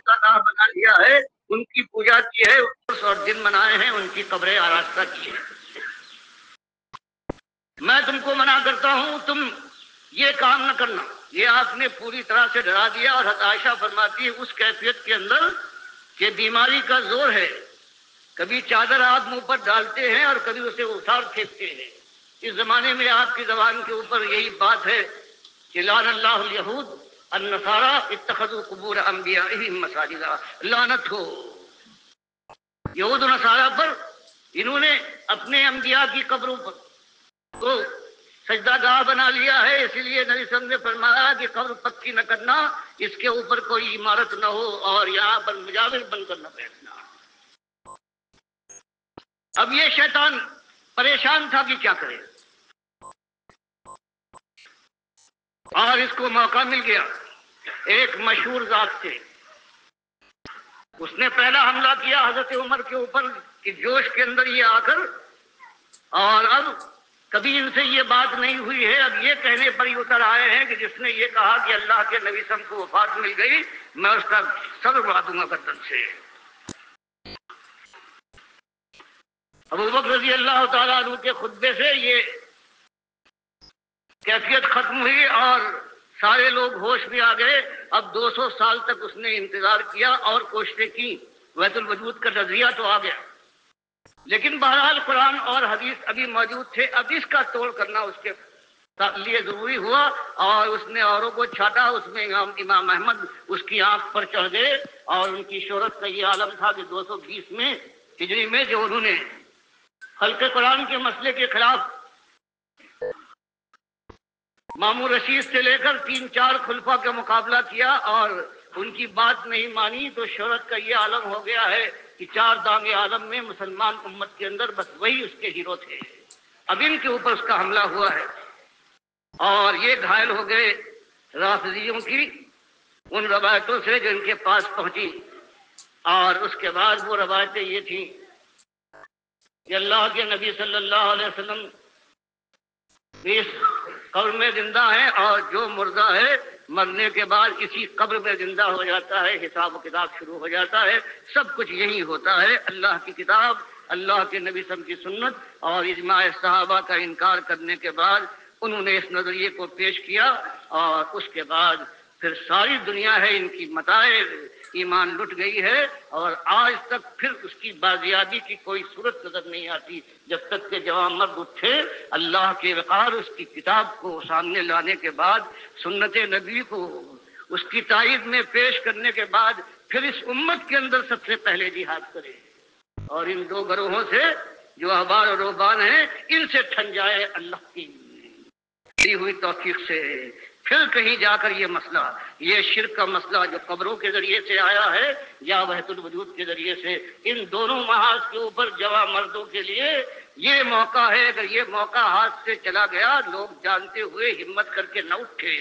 का नाम बना लिया है, उनकी पूजा की है और दिन मनाए हैं, उनकी कब्रें आरास्ता की है। मैं तुमको मना करता हूं, तुम ये काम न करना। ये आपने पूरी तरह से डरा दिया। और आयशा फरमाती है उस कैफियत के अंदर कि बीमारी का जोर है, कभी चादर आप मुंह पर डालते हैं और कभी उसे उतार फेंकते हैं। इस जमाने में आपकी जबान के ऊपर यही बात है कि लान अल्लाहुल यहूद अन्नसारा इत्तखज़ू कुबूर अंबियाइहिम मसाजिदा। लानत हो यहूद नसारा पर, इन्होंने अपने अंबिया की कब्रों पर तो सजदागाह बना लिया है। इसलिए नबी सल्लल्लाहु अलैहि वसल्लम ने फरमाया कि कब्र पक्की न करना, इसके ऊपर कोई इमारत न हो और यहाँ पर मुजाविर बनकर न बैठना। अब ये शैतान परेशान था कि क्या करे, और इसको मौका मिल गया एक मशहूर जात से। उसने पहला हमला किया हजरत उमर के ऊपर कि जोश के अंदर ये आकर, और अब कभी इनसे ये बात नहीं हुई है। अब ये कहने पर ही उतर आए हैं कि जिसने ये कहा कि अल्लाह के नबी सल्लल्लाहु अलैहि वसल्लम को वफात मिल गई, मैं उसका सर उड़ा दूंगा गर्दन से। अबू बकर रज़ी अल्लाह तआला अन्हु के खुतबे से ये कैफियत खत्म हुई और सारे लोग होश में आ गए। अब 200 साल तक उसने इंतजार किया और कोशिशें की, वहदतुल वजूद का नजरिया तो आ गया, लेकिन बहरहाल कुरान और हदीस अभी मौजूद थे। अब इसका तोड़ करना उसके लिए जरूरी हुआ और उसने औरों को छाटा। उसमें इमाम अहमद उसकी आंख पर चढ़ गए और उनकी शोहरत का ये आलम था कि 220 में हिजरी में जो उन्होंने खल्क़े कुरान के मसले के खिलाफ मामूर रशीद से लेकर 3-4 खुलफा का मुकाबला किया और उनकी बात नहीं मानी, तो शोहरत का ये आलम हो गया है कि 4 दांगे आलम में मुसलमान उम्मत के अंदर बस वही उसके हीरो थे। अब इनके ऊपर उसका हमला हुआ है और ये घायल हो गए राफिजियों की उन रवायतों से जो इनके पास पहुंची। और उसके बाद वो रवायतें ये थी कि अल्लाह के नबी सल्लल्लाहु अलैहि वसल्लम इस कब्र में जिंदा है और जो मुर्दा है मरने के बाद इसी कब्र में जिंदा हो जाता है, हिसाब किताब शुरू हो जाता है। सब कुछ यही होता है। अल्लाह की किताब, अल्लाह के नबी सल्लल्लाहु अलैहि वसल्लम की सुन्नत और इजमा सहाबा का इनकार करने के बाद उन्होंने इस नजरिए को पेश किया और उसके बाद फिर सारी दुनिया है इनकी मताए ईमान लुट गई है और आज तक फिर उसकी बाजियाबी की कोई सूरत नजर नहीं आती जब तक के जवान मर्द उठे अल्लाह के वक़ार उसकी किताब को सामने लाने के बाद, सुन्नत नबी को उसकी ताईद में पेश करने के बाद फिर इस उम्मत के अंदर सबसे पहले जिहाद करे और इन 2 गरोहों से जो अहबार और रुहबान हैं इनसे ठन जाए अल्लाह की दी हुई तौफीक से। फिर कहीं जाकर ये मसला, ये शिर्क का मसला जो कब्रों के जरिए से आया है या वहदतुल वजूद के जरिए से, इन दोनों महाज के ऊपर जवा मर्दों के लिए ये मौका है। अगर ये मौका हाथ से चला गया, लोग जानते हुए हिम्मत करके न उठे,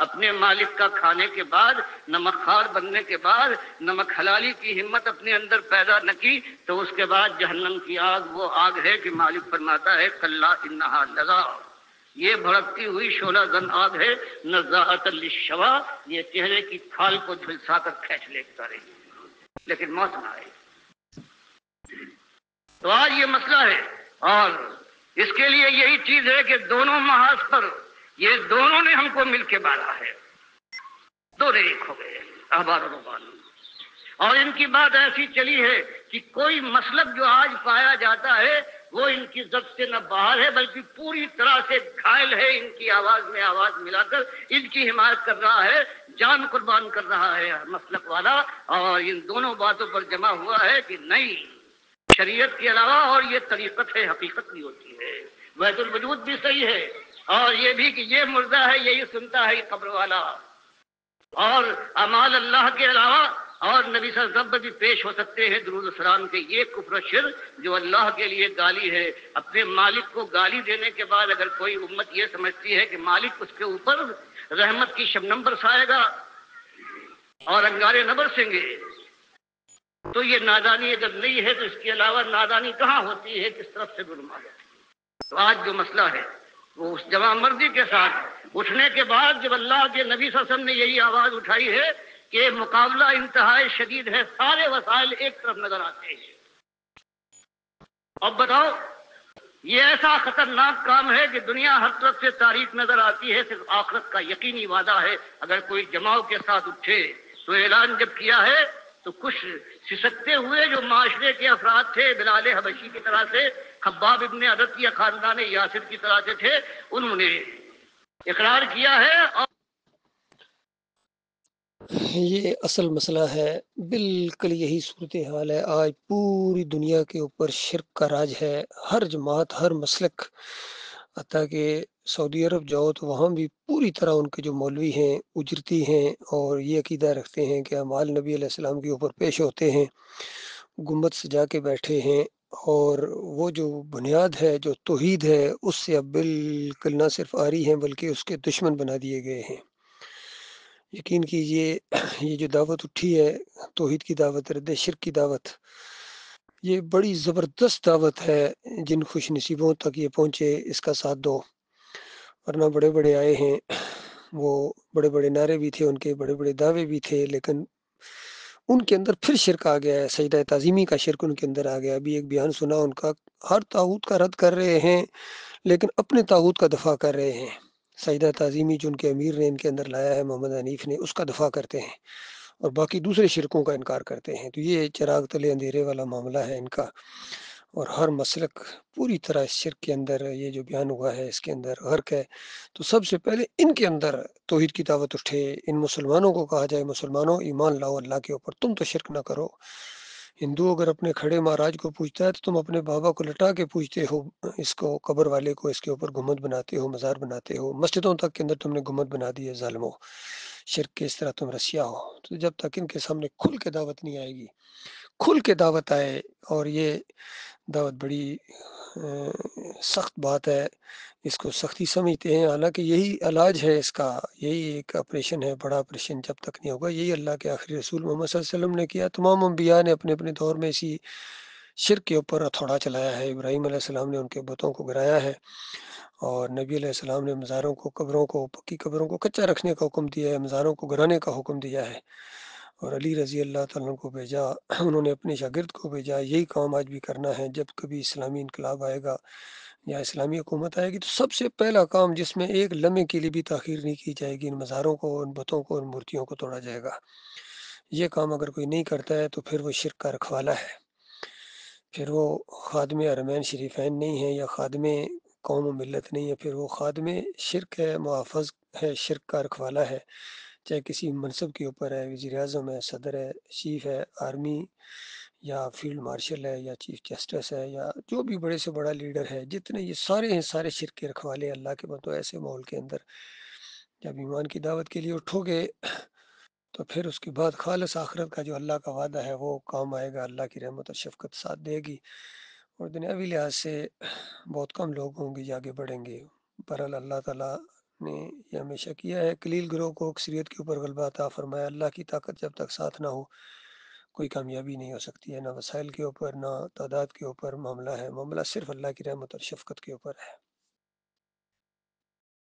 अपने मालिक का खाने के बाद, नमकखार बनने के बाद नमक हलाली की हिम्मत अपने अंदर पैदा न की, तो उसके बाद जहन्नम की आग वो आग है कि मालिक फरमाता है कल्ला इन्नहा लज़ा, ये भड़कती हुई शोला जन आग है, नज़ाअतन लिश्शवा, ये चेहरे की खाल को झुलसा कर खींच लेता रहेगी लेकिन मौत न आए। तो आज ये मसला है और इसके लिए यही चीज है कि दोनों महाज पर ये दोनों ने हमको मिलके मारा है, दोनों एक हो गए अहबार और रुहबान। और इनकी बात ऐसी चली है कि कोई मसलब जो आज पाया जाता है वो इनकी जब्त से न बाहर है बल्कि पूरी तरह से घायल है। इनकी आवाज में आवाज मिलाकर इनकी हिमायत कर रहा है, जान कुर्बान कर रहा है मसलक वाला। और इन दोनों बातों पर जमा हुआ है कि नहीं, शरीयत के अलावा और ये तरीकत है, हकीकत भी होती है, वहदतुल वजूद भी सही है और ये भी कि ये मुर्दा है यही सुनता है कब्र वाला। और अमाल अल्लाह के अलावा और नबी सल्लल्लाहु अलैहि वसल्लम भी पेश हो सकते हैं दुरूद सलाम के। ये कुफ्र शिर्क जो अल्लाह के लिए गाली है, अपने मालिक को गाली देने के बाद अगर कोई उम्मत ये समझती है कि मालिक उसके ऊपर रहमत की शबनम बरसाएगा और अंगारे न बरसेंगे, तो ये नादानी अगर नहीं है तो इसके अलावा नादानी कहाँ होती है, किस तरफ से गुरुमा है। तो आज जो मसला है वो उस जवां मर्दी के साथ उठने के बाद जब अल्लाह के नबी सल्लल्लाहु अलैहि वसल्लम ने यही आवाज उठाई है کہ مقابلہ انتہائی شدید ہے، سارے وسائل ایک طرف نظر آتے ہیں۔ اب بتاؤ، یہ ایسا خطرناک کام ہے کہ دنیا ہر طرف سے تاریخ نظر آتی ہے، صرف آخرت کا یقینی وعدہ ہے۔ اگر کوئی جماؤ کے ساتھ اٹھے تو اعلان جب کیا ہے تو کچھ سسکتے ہوئے جو معاشرے کے افراد تھے، بلال حبشی کی طرح سے، خباب ابن عدت یا خاندان یاسر کی طرح سے تھے، انہوں نے اقرار کیا ہے۔ اور یہ اصل مسئلہ ہے، بالکل یہی صورتحال ہے آج پوری دنیا کے اوپر شرک کا راج ہے۔ ہر جماعت، ہر مسلک، حتیٰ کہ سعودی عرب جاؤ تو وہاں بھی پوری طرح ان کے جو مولوی ہیں اجرتی ہیں اور یہ عقیدہ رکھتے ہیں کہ اعمال نبی علیہ السلام کے اوپر پیش ہوتے ہیں، گنبد سجا کے بیٹھے ہیں، اور وہ جو بنیاد ہے، جو توحید ہے، اس سے اب بالکل نہ صرف آری ہیں بلکہ اس کے دشمن بنا دیے گئے ہیں۔ یقین کیجئے یہ جو دعوت اٹھی ہے، توحید کی دعوت، رد شرک کی دعوت، یہ بڑی زبردست دعوت ہے۔ جن خوش نصیبوں تک یہ پہنچے اس کا ساتھ دو، ورنہ بڑے بڑے آئے ہیں، وہ بڑے بڑے نعرے بھی تھے، ان کے بڑے بڑے دعوے بھی تھے، لیکن ان کے اندر پھر شرک آ گیا ہے، سجدہ تعظیمی کا شرک ان کے اندر آ گیا۔ ابھی ایک بیان سنا ان کا، ہر طاغوت کا رد کر رہے ہیں لیکن اپنے طاغوت کا دفاع کر رہے ہیں۔ سجدہ تعظیمی جو ان کے امیر نے ان کے اندر لایا ہے، محمد حنیف نے، اس کا دفاع کرتے ہیں اور باقی دوسرے شرکوں کا انکار کرتے ہیں۔ تو یہ چراغ تلے اندھیرے والا معاملہ ہے ان کا، اور ہر مسلک پوری طرح اس شرک کے اندر، یہ جو بیان ہوا ہے اس کے اندر غرق ہے۔ تو سب سے پہلے ان کے اندر توحید کی دعوت اٹھے، ان مسلمانوں کو کہا جائے، مسلمانوں ایمان لاؤ اللہ کے اوپر، تم تو شرک نہ کرو۔ ہندو اگر اپنے کھڑے مہاراج کو پوچھتا ہے تو تم اپنے بابا کو لٹا کے پوچھتے ہو، اس کو قبر والے کو، اس کے اوپر گنبد بناتے ہو، مزار بناتے ہو، مسجدوں تک کے اندر تم نے گنبد بنا دی ہے ظالمو، شرک کے اس طرح تم رسیا ہو۔ تو جب تک ان کے سامنے کھل کے دعوت نہیں آئے گی، کھل کے دعوت آئے، اور یہ دعوت بڑی سخت بات ہے، اس کو سختی سمجھتے ہیں، حالانکہ یہی علاج ہے اس کا، یہی ایک آپریشن ہے، بڑا آپریشن جب تک نہیں ہوگا۔ یہی اللہ کے آخری رسول محمد صلی اللہ علیہ وسلم نے کیا، تمام انبیاء نے اپنے اپنے دور میں اسی شرک کے اوپر ہتھوڑا چلایا ہے۔ ابراہیم علیہ السلام نے ان کے بتوں کو گرایا ہے، اور نبی علیہ السلام نے مزاروں کو، قبروں کو، پکی قبروں کو کچا رکھنے کا حکم دیا ہے، مزاروں کو گرانے کا حکم دیا ہے، اور علی رضی اللہ تعالیٰ کو بھیجا، انہوں نے اپنے شاگرد کو بھیجا۔ یہی کام آج بھی کرنا ہے۔ جب کبھی اسلامی انقلاب آئے گا یا اسلامی حکومت آئے گی تو سب سے پہلا کام جس میں ایک لمحے کے لیے بھی تاخیر نہیں کی جائے گی، ان مزاروں کو، ان بتوں کو، ان مورتیوں کو توڑا جائے گا۔ یہ کام اگر کوئی نہیں کرتا ہے تو پھر وہ شرک کا رکھوالا ہے، پھر وہ خادم حرمین شریفین نہیں ہے، یا خادم قوم و ملت نہیں ہے، پھر وہ خادم شرک ہے، محافظ ہے، شرک کا رکھوالا ہے۔ چاہے کسی منصب کے اوپر ہے، وزیر اعظم ہے، صدر ہے، چیف ہے آرمی، یا فیلڈ مارشل ہے، یا چیف جسٹس ہے، یا جو بھی بڑے سے بڑا لیڈر ہے، جتنے یہ سارے ہیں، سارے شرک کے رکھوالے اللہ کے بندوں۔ ایسے ماحول کے اندر جب ایمان کی دعوت کے لیے اٹھو گے تو پھر اس کے بعد خالص آخرت کا جو اللہ کا وعدہ ہے وہ کام آئے گا، اللہ کی رحمت اور شفقت ساتھ دے گی، اور دنیاوی لحاظ سے بہت کم لوگ ہوں گے جو آگے بڑھیں گے۔ بہرحال اللہ تعالیٰ نے یہ ہمیشہ کیا ہے، قلیل گروہ کو اکثریت کے اوپر غلبہ عطا فرمایا۔ اللہ کی طاقت جب تک ساتھ نہ ہو کوئی کامیابی نہیں ہو سکتی ہے، نہ وسائل کے اوپر، نہ تعداد کے اوپر معاملہ ہے، معاملہ صرف اللہ کی رحمت اور شفقت کے اوپر ہے۔